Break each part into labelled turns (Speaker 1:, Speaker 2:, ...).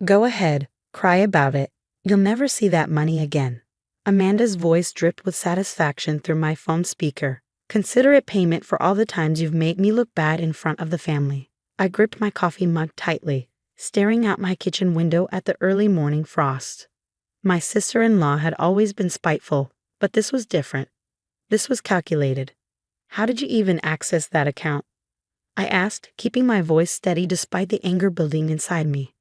Speaker 1: Go ahead, cry about it. You'll never see that money again. Amanda's voice dripped with satisfaction through my phone speaker. Consider it payment for all the times you've made me look bad in front of the family. I gripped my coffee mug tightly, staring out my kitchen window at the early morning frost. My sister-in-law had always been spiteful, but this was different. This was calculated. How did you even access that account? I asked, keeping my voice steady despite the anger building inside me.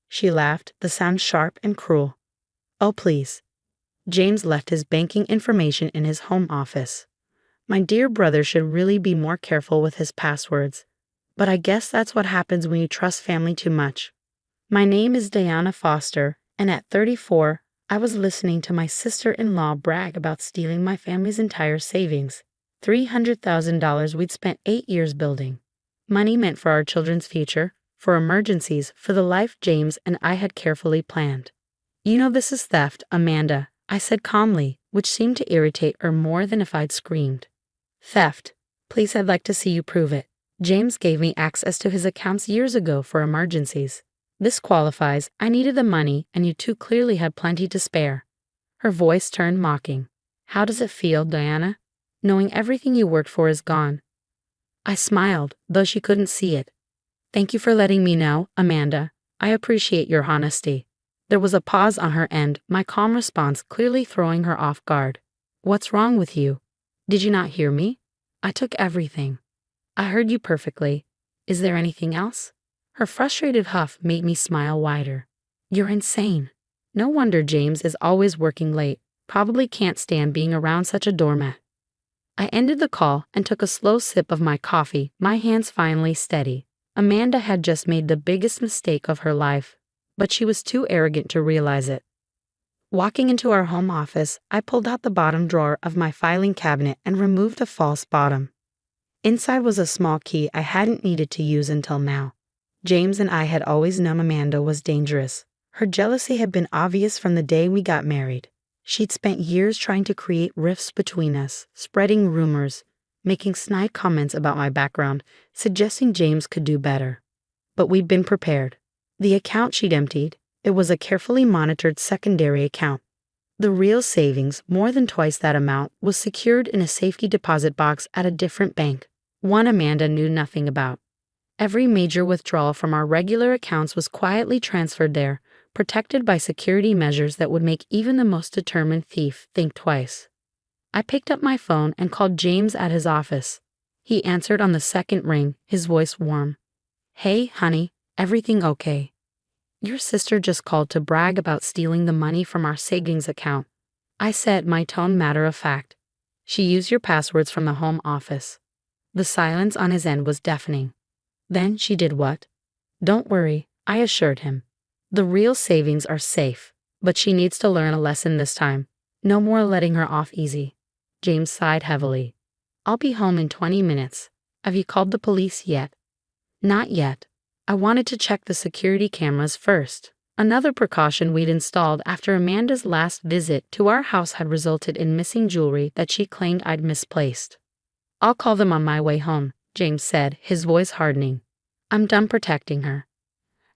Speaker 1: She laughed, the sound sharp and cruel. Oh, please. James left his banking information in his home office. My dear brother should really be more careful with his passwords. But I guess that's what happens when you trust family too much. My name is Diana Foster, and at 34, I was listening to my sister-in-law brag about stealing my family's entire savings. $300,000 we'd spent 8 years building. Money meant for our children's future, for emergencies, for the life James and I had carefully planned. You know this is theft, Amanda, I said calmly, which seemed to irritate her more than if I'd screamed. Theft. Please, I'd like to see you prove it. James gave me access to his accounts years ago for emergencies. This qualifies. I needed the money, and you two clearly had plenty to spare. Her voice turned mocking. How does it feel, Diana, knowing everything you worked for is gone? I smiled, though she couldn't see it. Thank you for letting me know, Amanda. I appreciate your honesty. There was a pause on her end, my calm response clearly throwing her off guard. What's wrong with you? Did you not hear me? I took everything. I heard you perfectly. Is there anything else? Her frustrated huff made me smile wider. You're insane. No wonder James is always working late. Probably can't stand being around such a doormat. I ended the call and took a slow sip of my coffee, my hands finally steady. Amanda had just made the biggest mistake of her life, but she was too arrogant to realize it. Walking into our home office, I pulled out the bottom drawer of my filing cabinet and removed a false bottom. Inside was a small key I hadn't needed to use until now. James and I had always known Amanda was dangerous. Her jealousy had been obvious from the day we got married. She'd spent years trying to create rifts between us, spreading rumors, making snide comments about my background, suggesting James could do better. But we'd been prepared. The account she'd emptied, it was a carefully monitored secondary account. The real savings, more than twice that amount, was secured in a safety deposit box at a different bank, one Amanda knew nothing about. Every major withdrawal from our regular accounts was quietly transferred there, protected by security measures that would make even the most determined thief think twice. I picked up my phone and called James at his office. He answered on the second ring, his voice warm. Hey, honey, everything okay? Your sister just called to brag about stealing the money from our savings account. I said, my tone matter of fact. She used your passwords from the home office. The silence on his end was deafening. Then she did what? Don't worry, I assured him. The real savings are safe, but she needs to learn a lesson this time. No more letting her off easy. James sighed heavily. I'll be home in 20 minutes. Have you called the police yet? Not yet. I wanted to check the security cameras first. Another precaution we'd installed after Amanda's last visit to our house had resulted in missing jewelry that she claimed I'd misplaced. I'll call them on my way home, James said, his voice hardening. I'm done protecting her.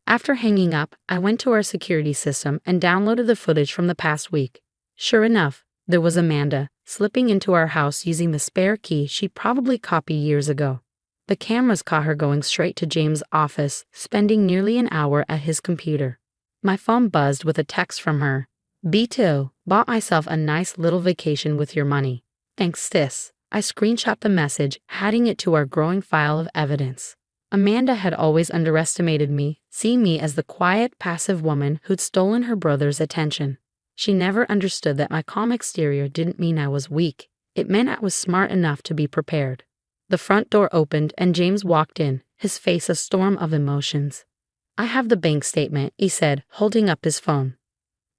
Speaker 1: After hanging up, I went to our security system and downloaded the footage from the past week. Sure enough, there was Amanda, slipping into our house using the spare key she probably copied years ago. The cameras caught her going straight to James' office, spending nearly an hour at his computer. My phone buzzed with a text from her. B2, bought myself a nice little vacation with your money. Thanks, sis. I screenshot the message, adding it to our growing file of evidence. Amanda had always underestimated me, seeing me as the quiet, passive woman who'd stolen her brother's attention. She never understood that my calm exterior didn't mean I was weak. It meant I was smart enough to be prepared. The front door opened and James walked in, his face a storm of emotions. I have the bank statement, he said, holding up his phone.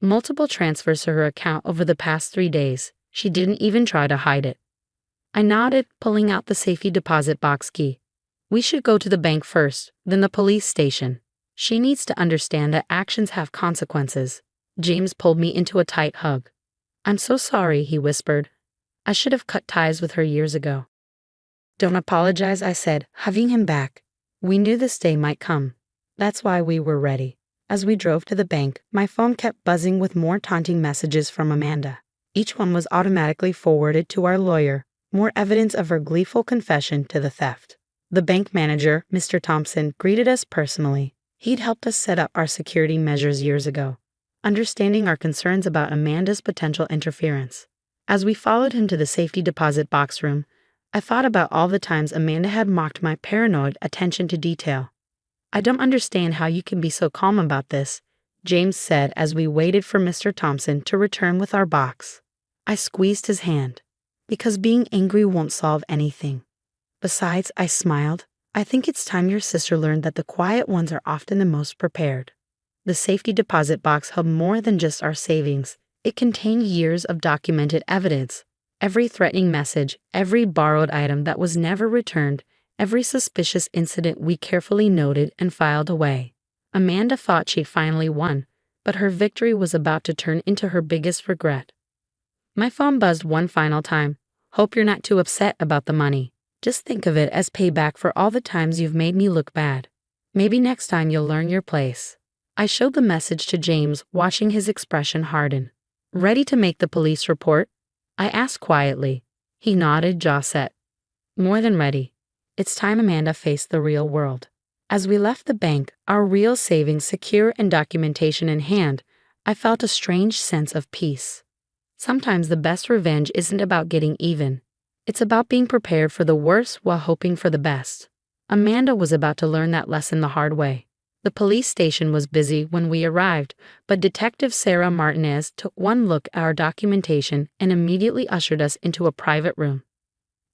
Speaker 1: Multiple transfers to her account over the past 3 days. She didn't even try to hide it. I nodded, pulling out the safety deposit box key. We should go to the bank first, then the police station. She needs to understand that actions have consequences. James pulled me into a tight hug. I'm so sorry, he whispered. I should have cut ties with her years ago. Don't apologize, I said, hugging him back. We knew this day might come. That's why we were ready. As we drove to the bank, my phone kept buzzing with more taunting messages from Amanda. Each one was automatically forwarded to our lawyer, more evidence of her gleeful confession to the theft. The bank manager, Mr. Thompson, greeted us personally. He'd helped us set up our security measures years ago, understanding our concerns about Amanda's potential interference. As we followed him to the safety deposit box room, I thought about all the times Amanda had mocked my paranoid attention to detail. "I don't understand how you can be so calm about this," James said as we waited for Mr. Thompson to return with our box. I squeezed his hand. "Because being angry won't solve anything. Besides," I smiled, "I think it's time your sister learned that the quiet ones are often the most prepared." The safety deposit box held more than just our savings. It contained years of documented evidence. Every threatening message, every borrowed item that was never returned, every suspicious incident we carefully noted and filed away. Amanda thought she'd finally won, but her victory was about to turn into her biggest regret. My phone buzzed one final time. "Hope you're not too upset about the money. Just think of it as payback for all the times you've made me look bad. Maybe next time you'll learn your place." I showed the message to James, watching his expression harden. "Ready to make the police report?" I asked quietly. He nodded, jaw set. "More than ready. It's time Amanda faced the real world." As we left the bank, our real savings secure and documentation in hand, I felt a strange sense of peace. Sometimes the best revenge isn't about getting even. It's about being prepared for the worst while hoping for the best. Amanda was about to learn that lesson the hard way. The police station was busy when we arrived, but Detective Sarah Martinez took one look at our documentation and immediately ushered us into a private room.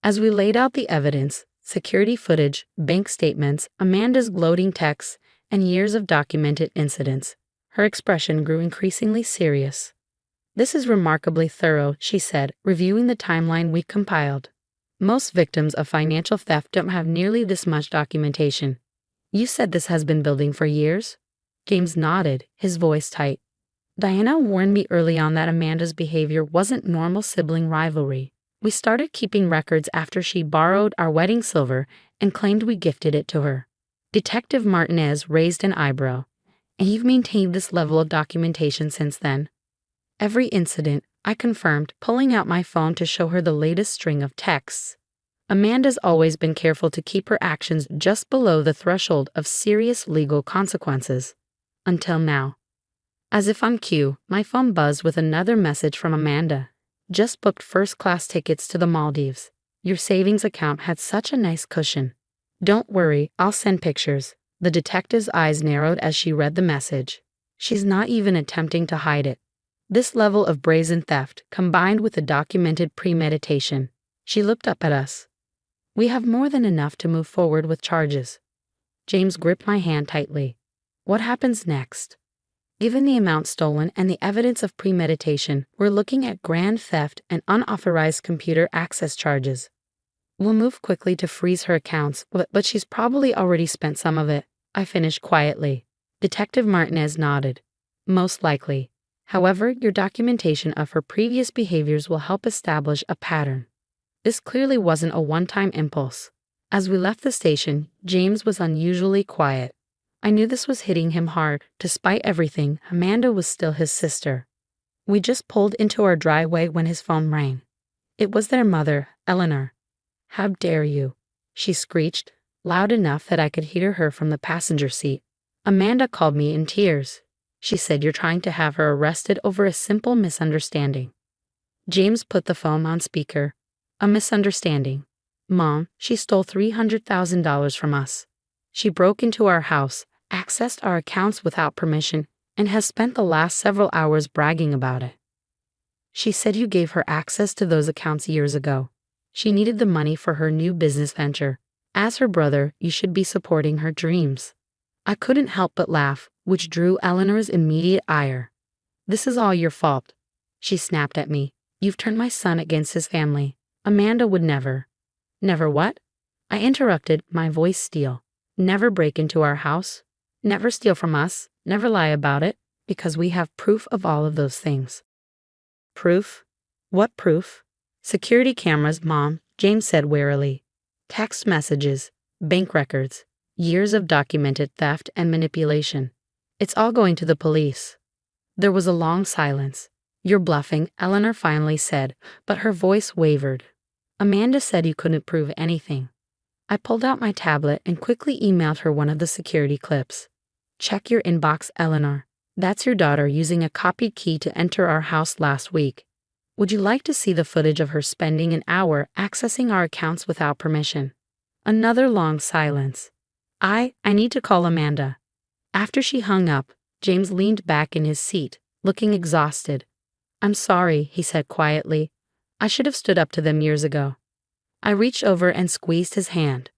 Speaker 1: As we laid out the evidence, security footage, bank statements, Amanda's gloating texts, and years of documented incidents, her expression grew increasingly serious. "This is remarkably thorough," she said, reviewing the timeline we compiled. "Most victims of financial theft don't have nearly this much documentation. You said this has been building for years?" James nodded, his voice tight. "Diana warned me early on that Amanda's behavior wasn't normal sibling rivalry. We started keeping records after she borrowed our wedding silver and claimed we gifted it to her." Detective Martinez raised an eyebrow. "And you've maintained this level of documentation since then?" "Every incident," I confirmed, pulling out my phone to show her the latest string of texts. Amanda's always been careful to keep her actions just below the threshold of serious legal consequences. Until now. As if on cue, my phone buzzed with another message from Amanda. "Just booked first-class tickets to the Maldives. Your savings account had such a nice cushion." "Don't worry, I'll send pictures." The detective's eyes narrowed as she read the message. She's not even attempting to hide it. This level of brazen theft, combined with the documented premeditation. She looked up at us. "We have more than enough to move forward with charges." James gripped my hand tightly. "What happens next?" "Given the amount stolen and the evidence of premeditation, we're looking at grand theft and unauthorized computer access charges. We'll move quickly to freeze her accounts, but she's probably already spent some of it," I finished quietly. Detective Martinez nodded. "Most likely. However, your documentation of her previous behaviors will help establish a pattern. This clearly wasn't a one-time impulse." As we left the station, James was unusually quiet. I knew this was hitting him hard. Despite everything, Amanda was still his sister. We just pulled into our driveway when his phone rang. It was their mother, Eleanor. "How dare you?" she screeched, loud enough that I could hear her from the passenger seat. "Amanda called me in tears. She said you're trying to have her arrested over a simple misunderstanding." James put the phone on speaker. "A misunderstanding? Mom, she stole $300,000 from us. She broke into our house, accessed our accounts without permission, and has spent the last several hours bragging about it. She said you gave her access to those accounts years ago. She needed the money for her new business venture. As her brother, you should be supporting her dreams." I couldn't help but laugh, which drew Eleanor's immediate ire. "This is all your fault," she snapped at me. "You've turned my son against his family. Amanda would never." "Never what?" I interrupted, my voice steel. "Never break into our house. Never steal from us. Never lie about it, because we have proof of all of those things." "Proof? What proof?" "Security cameras, Mom," James said warily. "Text messages, bank records, years of documented theft and manipulation. It's all going to the police. There was a long silence. You're bluffing, Eleanor finally said, but her voice wavered. Amanda said you couldn't prove anything. I pulled out my tablet and quickly emailed her one of the security clips. Check your inbox, Eleanor. That's your daughter using a copied key to enter our house last week. Would you like to see the footage of her spending an hour accessing our accounts without permission? Another long silence. I need to call Amanda. After she hung up, James leaned back in his seat, looking exhausted. I'm sorry, he said quietly. I should have stood up to them years ago. I reached over and squeezed his hand.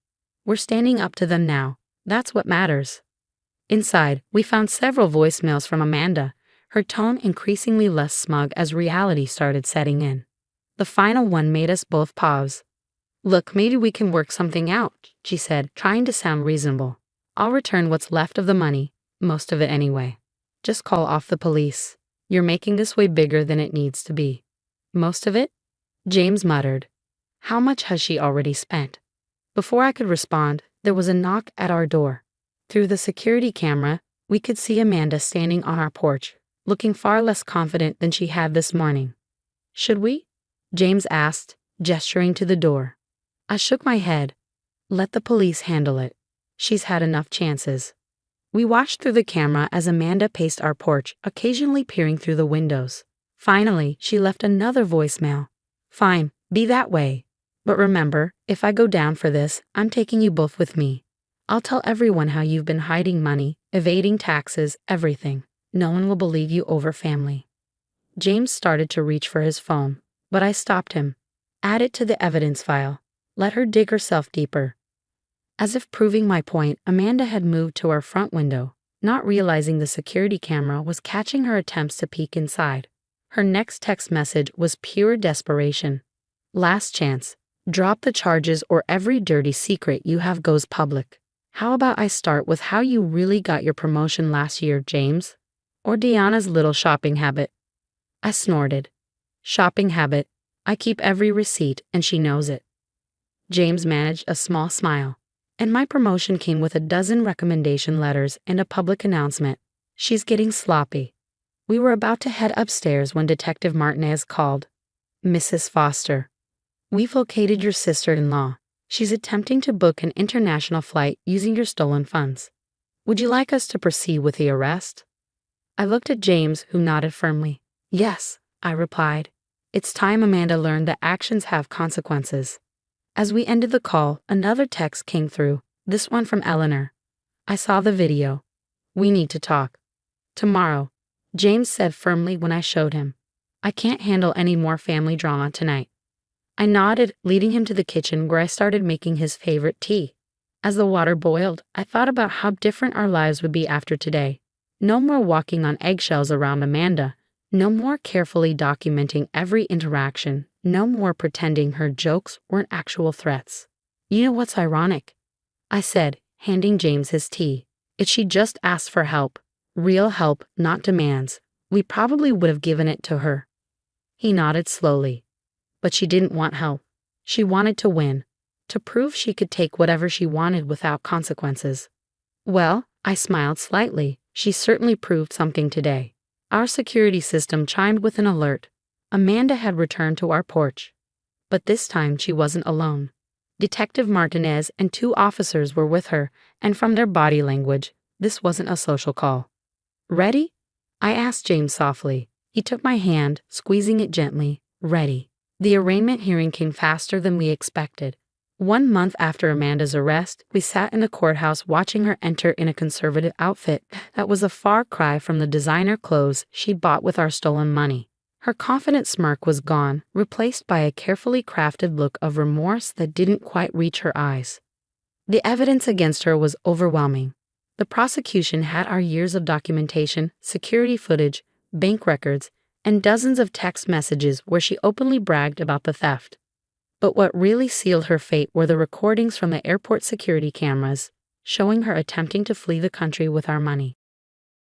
Speaker 1: We're standing up to them now. That's what matters. Inside, we found several voicemails from Amanda, her tone increasingly less smug as reality started setting in. The final one made us both pause. Look, maybe we can work something out, she said, trying to sound reasonable. I'll return what's left of the money, most of it anyway. Just call off the police. You're making this way bigger than it needs to be. Most of it? James muttered. How much has she already spent? Before I could respond, there was a knock at our door. Through the security camera, we could see Amanda standing on our porch, looking far less confident than she had this morning. Should we? James asked, gesturing to the door. I shook my head. Let the police handle it. She's had enough chances. We watched through the camera as Amanda paced our porch, occasionally peering through the windows. Finally, she left another voicemail. Fine, be that way. But remember, if I go down for this, I'm taking you both with me. I'll tell everyone how you've been hiding money, evading taxes, everything. No one will believe you over family. James started to reach for his phone, but I stopped him. Add it to the evidence file. Let her dig herself deeper. As if proving my point, Amanda had moved to our front window, not realizing the security camera was catching her attempts to peek inside. Her next text message was pure desperation. Last chance. Drop the charges or every dirty secret you have goes public. How about I start with how you really got your promotion last year, James? Or Deanna's little shopping habit? I snorted. Shopping habit. I keep every receipt and she knows it. James managed a small smile. And my promotion came with a dozen recommendation letters and a public announcement. She's getting sloppy. We were about to head upstairs when Detective Martinez called. Mrs. Foster. We've located your sister-in-law. She's attempting to book an international flight using your stolen funds. Would you like us to proceed with the arrest? I looked at James, who nodded firmly. Yes, I replied. It's time Amanda learned that actions have consequences. As we ended the call, another text came through, this one from Eleanor. I saw the video. We need to talk. Tomorrow, James said firmly when I showed him. I can't handle any more family drama tonight. I nodded, leading him to the kitchen where I started making his favorite tea. As the water boiled, I thought about how different our lives would be after today. No more walking on eggshells around Amanda. No more carefully documenting every interaction. No more pretending her jokes weren't actual threats. You know what's ironic? I said, handing James his tea. If she just asked for help, real help, not demands, we probably would have given it to her. He nodded slowly. But she didn't want help. She wanted to win, to prove she could take whatever she wanted without consequences. Well, I smiled slightly. She certainly proved something today. Our security system chimed with an alert. Amanda had returned to our porch. But this time she wasn't alone. Detective Martinez and 2 officers were with her, and from their body language, this wasn't a social call. Ready? I asked James softly. He took my hand, squeezing it gently. Ready. The arraignment hearing came faster than we expected. 1 month after Amanda's arrest, we sat in the courthouse watching her enter in a conservative outfit that was a far cry from the designer clothes she'd bought with our stolen money. Her confident smirk was gone, replaced by a carefully crafted look of remorse that didn't quite reach her eyes. The evidence against her was overwhelming. The prosecution had our years of documentation, security footage, bank records, and dozens of text messages where she openly bragged about the theft. But what really sealed her fate were the recordings from the airport security cameras, showing her attempting to flee the country with our money.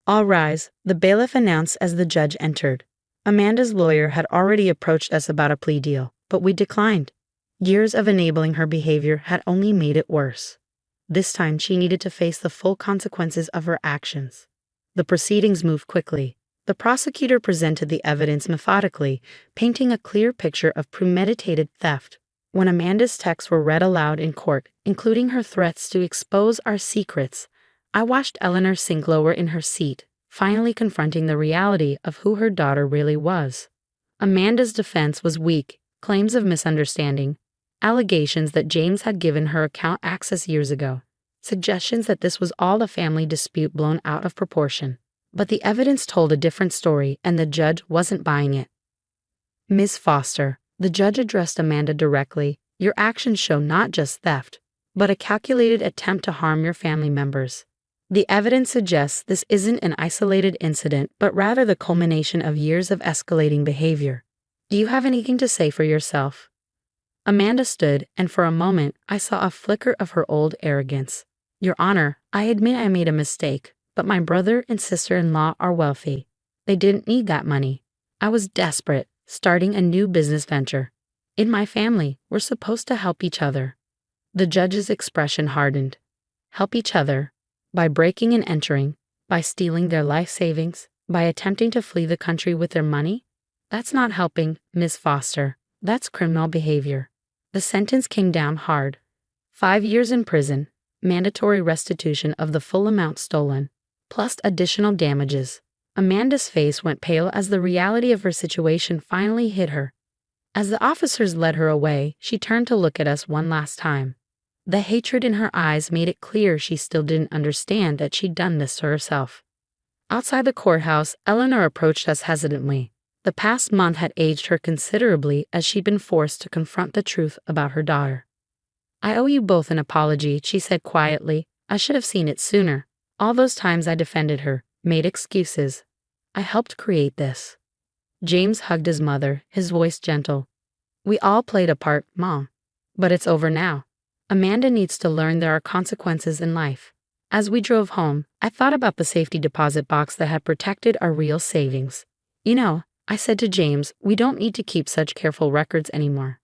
Speaker 1: All rise, the bailiff announced as the judge entered. Amanda's lawyer had already approached us about a plea deal, but we declined. Years of enabling her behavior had only made it worse. This time she needed to face the full consequences of her actions. The proceedings moved quickly. The prosecutor presented the evidence methodically, painting a clear picture of premeditated theft. When Amanda's texts were read aloud in court, including her threats to expose our secrets, I watched Eleanor sink lower in her seat, finally confronting the reality of who her daughter really was. Amanda's defense was weak, claims of misunderstanding, allegations that James had given her account access years ago, suggestions that this was all a family dispute blown out of proportion. But the evidence told a different story, and the judge wasn't buying it. "Ms. Foster," the judge addressed Amanda directly, "your actions show not just theft, but a calculated attempt to harm your family members. The evidence suggests this isn't an isolated incident, but rather the culmination of years of escalating behavior. Do you have anything to say for yourself?" Amanda stood, and for a moment, I saw a flicker of her old arrogance. "Your Honor, I admit I made a mistake, but my brother and sister-in-law are wealthy. They didn't need that money. I was desperate, starting a new business venture. In my family, we're supposed to help each other." The judge's expression hardened. Help each other? By breaking and entering? By stealing their life savings? By attempting to flee the country with their money? That's not helping, Ms. Foster. That's criminal behavior. The sentence came down hard. 5 years in prison, mandatory restitution of the full amount stolen, plus additional damages. Amanda's face went pale as the reality of her situation finally hit her. As the officers led her away, she turned to look at us one last time. The hatred in her eyes made it clear she still didn't understand that she'd done this to herself. Outside the courthouse, Eleanor approached us hesitantly. The past month had aged her considerably as she'd been forced to confront the truth about her daughter. "I owe you both an apology," she said quietly. "I should have seen it sooner. All those times I defended her, made excuses. I helped create this." James hugged his mother, his voice gentle. "We all played a part, Mom. But it's over now. Amanda needs to learn there are consequences in life." As we drove home, I thought about the safety deposit box that had protected our real savings. "You know," I said to James, "we don't need to keep such careful records anymore.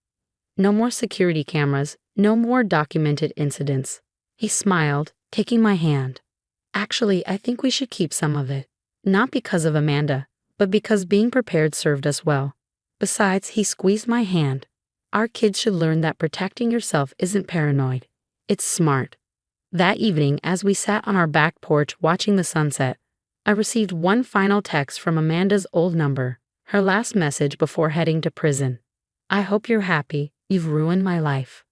Speaker 1: No more security cameras, no more documented incidents." He smiled, taking my hand. "Actually, I think we should keep some of it. Not because of Amanda, but because being prepared served us well. Besides," he squeezed my hand, "our kids should learn that protecting yourself isn't paranoid. It's smart." That evening, as we sat on our back porch watching the sunset, I received one final text from Amanda's old number, her last message before heading to prison. "I hope you're happy. You've ruined my life."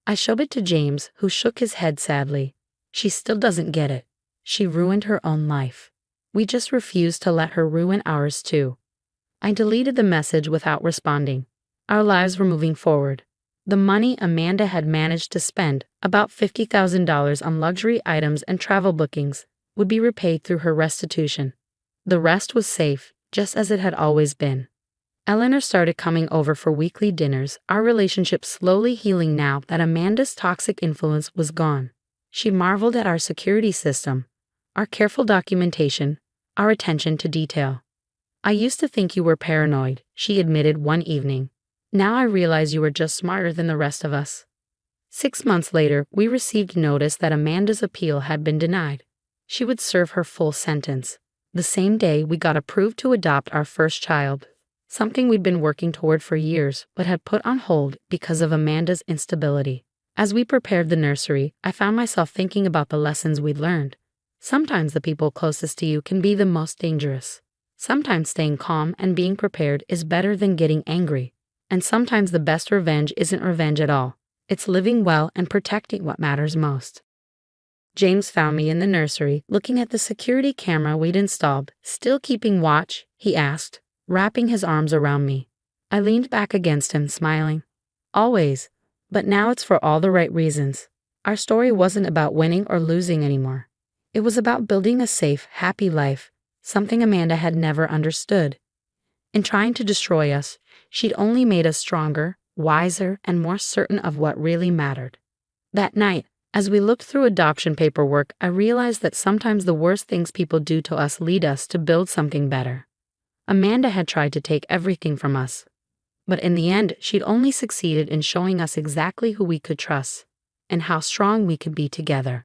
Speaker 1: I showed it to James, who shook his head sadly. "She still doesn't get it. She ruined her own life. We just refuse to let her ruin ours too." I deleted the message without responding. Our lives were moving forward. The money Amanda had managed to spend, about $50,000 on luxury items and travel bookings, would be repaid through her restitution. The rest was safe, just as it had always been. Eleanor started coming over for weekly dinners, our relationship slowly healing now that Amanda's toxic influence was gone. She marveled at our security system, our careful documentation, our attention to detail. "I used to think you were paranoid," she admitted one evening. "Now I realize you were just smarter than the rest of us." 6 months later, we received notice that Amanda's appeal had been denied. She would serve her full sentence. The same day, we got approved to adopt our first child, something we'd been working toward for years but had put on hold because of Amanda's instability. As we prepared the nursery, I found myself thinking about the lessons we'd learned. Sometimes the people closest to you can be the most dangerous. Sometimes staying calm and being prepared is better than getting angry. And sometimes the best revenge isn't revenge at all. It's living well and protecting what matters most. James found me in the nursery, looking at the security camera we'd installed. "Still keeping watch?" he asked, wrapping his arms around me. I leaned back against him, smiling. "Always. But now it's for all the right reasons." Our story wasn't about winning or losing anymore. It was about building a safe, happy life, something Amanda had never understood. In trying to destroy us, she'd only made us stronger, wiser, and more certain of what really mattered. That night, as we looked through adoption paperwork, I realized that sometimes the worst things people do to us lead us to build something better. Amanda had tried to take everything from us, but in the end, she'd only succeeded in showing us exactly who we could trust and how strong we could be together.